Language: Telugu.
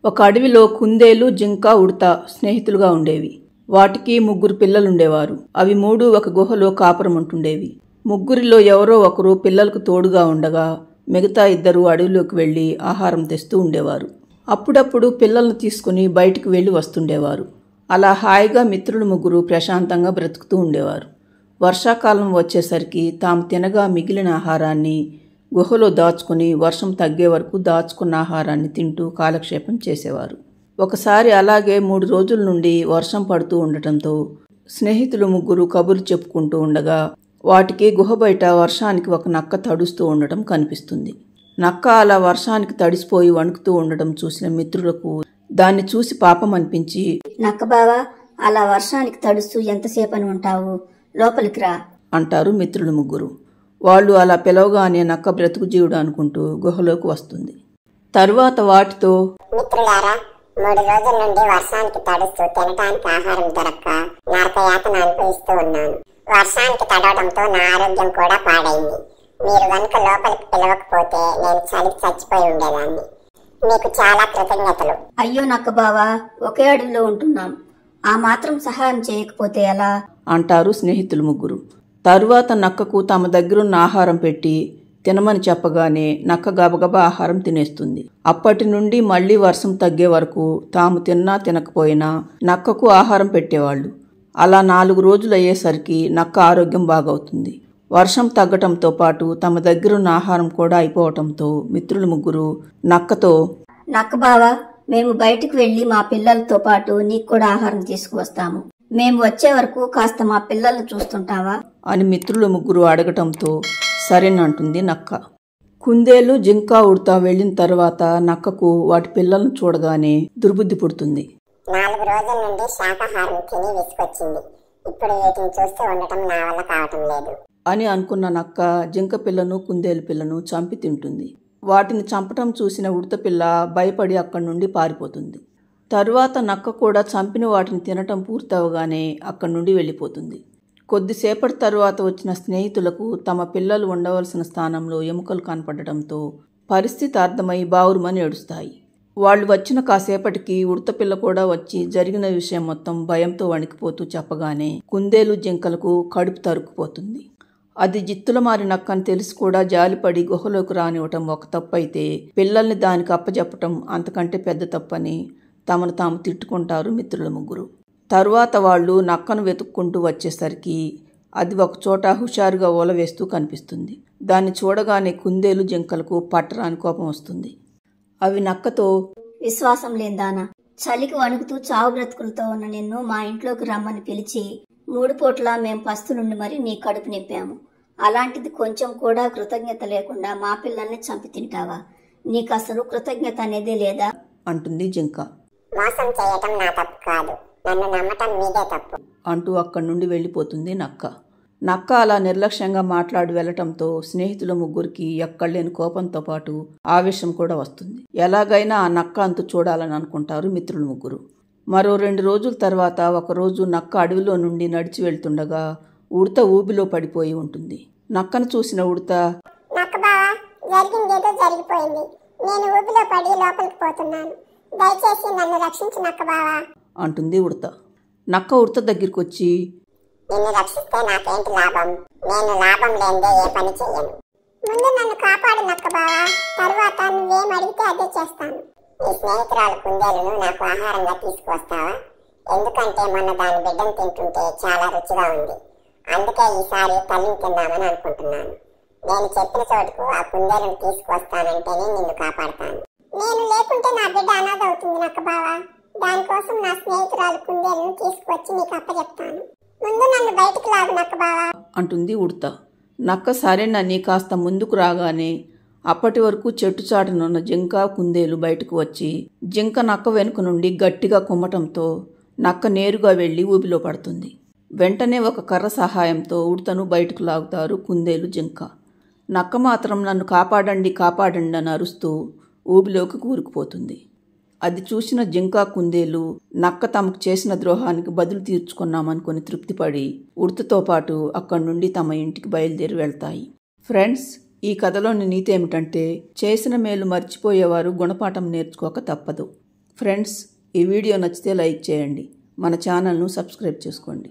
ఒక అడవిలో కుందేలు, జింక, ఉడత స్నేహితులుగా ఉండేవి. వాటికి 3 పిల్లలుండేవారు. అవి 3 ఒక గుహలో కాపురం ఉంటుండేవి. ముగ్గురిలో ఎవరో ఒకరు పిల్లలకు తోడుగా ఉండగా మిగతా 2 అడవిలోకి వెళ్లి ఆహారం తెస్తూ ఉండేవారు. అప్పుడప్పుడు పిల్లలను తీసుకుని బయటికి వెళ్లి వస్తుండేవారు. అలా హాయిగా మిత్రులు 3 ప్రశాంతంగా బ్రతుకుతూ ఉండేవారు. వర్షాకాలం వచ్చేసరికి తాము తినగా మిగిలిన ఆహారాన్ని గుహలో దాచుకుని వర్షం తగ్గే వరకు దాచుకున్న ఆహారాన్ని తింటూ కాలక్షేపం చేసేవారు. ఒకసారి అలాగే 3 రోజుల నుండి వర్షం పడుతూ ఉండటంతో స్నేహితులు 3 కబుర్లు చెప్పుకుంటూ ఉండగా వాటికి గుహ బయట వర్షానికి ఒక నక్క తడుస్తూ ఉండటం కనిపిస్తుంది. నక్క అలా వర్షానికి తడిసిపోయి వణుకుతూ ఉండటం చూసిన మిత్రులకు దాన్ని చూసి పాపం అనిపించి, నక్క బావా, అలా వర్షానికి తడుస్తూ ఎంతసేపని ఉంటావు, లోపలికి రా అంటారు మిత్రులు 3. వాళ్ళు అలా పిలవగానే నక్క బ్రతుకు జీవుడు అనుకుంటూ గుహలోకి వస్తుంది. తరువాత వాటితో, మిత్రులారా, 3 రోజుల నుండి వర్షానికి తడుస్తూ తినటానికి ఆహారం దొరక్క నరకయాతన అనుభవిస్తూ ఉన్నాను. వర్షానికి తడవడంతో నా ఆరోగ్యం కూడా పాడైంది. మీరు గనుక లోపలికి పిలవకపోతే నేను చలికి చచ్చిపోయి ఉండేదాన్ని. మీకు చాలా కృతజ్ఞతలు. అయ్యో నక్క బావా, ఒకే అడవిలో ఉంటున్నాం, ఆ మాత్రం సహాయం చేయకపోతే ఎలా అంటారు స్నేహితులు 3. తరువాత నక్కకు తమ దగ్గరున్న ఆహారం పెట్టి తినమని చెప్పగానే నక్క గబగబా ఆహారం తినేస్తుంది. అప్పటి నుండి మళ్లీ వర్షం తగ్గే వరకు తాము తిన్నా తినకపోయినా నక్కకు ఆహారం పెట్టేవాళ్లు. అలా 4 రోజులు అయ్యేసరికి నక్క ఆరోగ్యం బాగవుతుంది. వర్షం తగ్గటంతో పాటు తమ దగ్గరున్న ఆహారం కూడా అయిపోవటంతో మిత్రులు 3 నక్కతో, నక్క బావా, మేము బయటికి వెళ్లి మా పిల్లలతో పాటు నీకు కూడా ఆహారం తీసుకువస్తాము. మేము వచ్చే వరకు కాస్త మా పిల్లల్ని చూస్తుంటావా అని మిత్రులు 3 అడగటంతో సరేనంటుంది నక్క. కుందేలు, జింక, ఉడత వెళ్లిన తర్వాత నక్కకు వాటి పిల్లలను చూడగానే దుర్బుద్ధి పుడుతుంది. 4 రోజుల నుండి శాకాహారం తిని విసుకొచ్చింది. ఇప్పుడు వీటిని చూస్తూ ఉండటం నా వల్ల కావటం లేదు అని అనుకున్న నక్క జింక పిల్లను, కుందేలు పిల్లను చంపి తింటుంది. వాటిని చంపటం చూసిన ఉడత పిల్ల భయపడి అక్కడి నుండి పారిపోతుంది. తరువాత నక్క కూడా చంపిన వాటిని తినటం పూర్తవగానే అక్కడి నుండి వెళ్ళిపోతుంది. కొద్దిసేపటి తరువాత వచ్చిన స్నేహితులకు తమ పిల్లలు ఉండవలసిన స్థానంలో ఎముకలు కనపడటంతో పరిస్థితి అర్థమై బావురుమని ఏడుస్తాయి. వాళ్ళు వచ్చిన కాసేపటికి ఉడతపిల్ల కూడా వచ్చి జరిగిన విషయం మొత్తం భయంతో వణికిపోతూ చెప్పగానే కుందేలు, జింకలకు కడుపు తరుక్కుపోతుంది. అది జిత్తుల మారి నక్కని తెలిసి కూడా జాలిపడి గుహలోకి రానివ్వటం ఒక తప్పైతే పిల్లల్ని దానికి అప్పజెప్పటం అంతకంటే పెద్ద తప్పని తమను తాము తిట్టుకుంటారు మిత్రుల 3. తరువాత వాళ్ళు నక్కను వెతుక్కుంటూ వచ్చేసరికి అది ఒకచోట హుషారుగా ఓల వేస్తూ కనిపిస్తుంది. దాన్ని చూడగానే కుందేలు, జింకలకు పట్టరాని కోపం వస్తుంది. అవి నక్కతో, విశ్వాసం లేదానా, చలికి వణుకుతూ చావు బ్రతుకులతో ఉన్న నిన్ను మా ఇంట్లోకి రమ్మని పిలిచి 3 పూట్ల మేం పస్తులుండి మరి నీ కడుపు నింపాము. అలాంటిది కొంచెం కూడా కృతజ్ఞత లేకుండా మా పిల్లల్ని చంపి తింటావా? నీకు అసలు కృతజ్ఞత అనేదే లేదా అంటుంది జింక. మోసం చేయటం నా తప్పు కాదు, నన్ను నమ్మటం మీదే తప్పు అంటూ అక్కడి నుండి వెళ్ళిపోతుంది నక్క. నక్క అలా నిర్లక్ష్యంగా మాట్లాడి వెళ్లటంతో స్నేహితుల 3కి ఎక్కడలేని కోపంతో పాటు ఆవేశం కూడా వస్తుంది. ఎలాగైనా ఆ నక్క అంతు చూడాలని అనుకుంటారు మిత్రులు 3. మరో 2 రోజుల తర్వాత ఒకరోజు నక్క అడవిలో నుండి నడిచి వెళ్తుండగా ఉడత ఊబిలో పడిపోయి ఉంటుంది. నక్కను చూసిన ఉడత, నక్క బావా, జరిగిందేదో జరిగిపోయింది. నేను ఊబిలో పడి లోపలికి పోతున్నాను. దయచేసి నన్ను రక్షించు నక్క బావా అంటుంది ఉడత. నక్క ఉడత దగ్గరికి వచ్చి, నిన్ను రక్షిస్తే నాకేంటి లాభం? నేను లాభం లేదే ఏ పని చెయ్యను. ముందు నన్ను కాపాడు నక్క బావా, తరువాత నువ్వేం అడిగితే అదే చేస్తాను. నీ స్నేహితురాలు కుందేలును నాకు ఆహారంగా తీసుకువస్తావా? ఎందుకంటే మొన్న దాని బిడ్డను తింటుంటే చాలా రుచిగా ఉంది. అందుకే ఈసారి తల్లిని తిందామని అనుకుంటున్నాను. నేను చెప్పిన చోటుకు ఆ కుందేలును తీసుకువస్తానంటేనే నిన్ను కాపాడతాను. నేను లేకుంటే నా బిడ్డ అనాథ అవుతుంది నక్క బావా. దానికోసం నా స్నేహితురాలు కుందేలును తీసుకువచ్చి నీకు అప్పచెప్తాను. ముందు నన్ను బయటికి లాగు నక్క బావా అంటుంది ఉడత. నక్క సరేనని కాస్త ముందుకు రాగానే అప్పటి వరకు చెట్టు చాటునున్న జింక, కుందేలు బయటకు వచ్చి జింక నక్క వెనుక నుండి గట్టిగా కుమ్మటంతో నక్క నేరుగా వెళ్లి ఊబిలో పడుతుంది. వెంటనే ఒక కర్ర సహాయంతో ఉడతను బయటకు లాగుతారు కుందేలు, జింక. నక్క మాత్రం నన్ను కాపాడండి కాపాడండి అని అరుస్తూ ఊబిలోకి కూరుకుపోతుంది. అది చూసిన జింక, కుందేలు నక్క తమకు చేసిన ద్రోహానికి బదులు తీర్చుకున్నామనుకుని తృప్తిపడి ఉడతతో పాటు అక్కడి నుండి తమ ఇంటికి బయలుదేరి వెళ్తాయి. ఫ్రెండ్స్, ఈ కథలోని నీతి ఏమిటంటే చేసిన మేలు మర్చిపోయేవారు గుణపాఠం నేర్చుకోక తప్పదు. ఫ్రెండ్స్, ఈ వీడియో నచ్చితే లైక్ చేయండి. మన ఛానల్ను సబ్స్క్రైబ్ చేసుకోండి.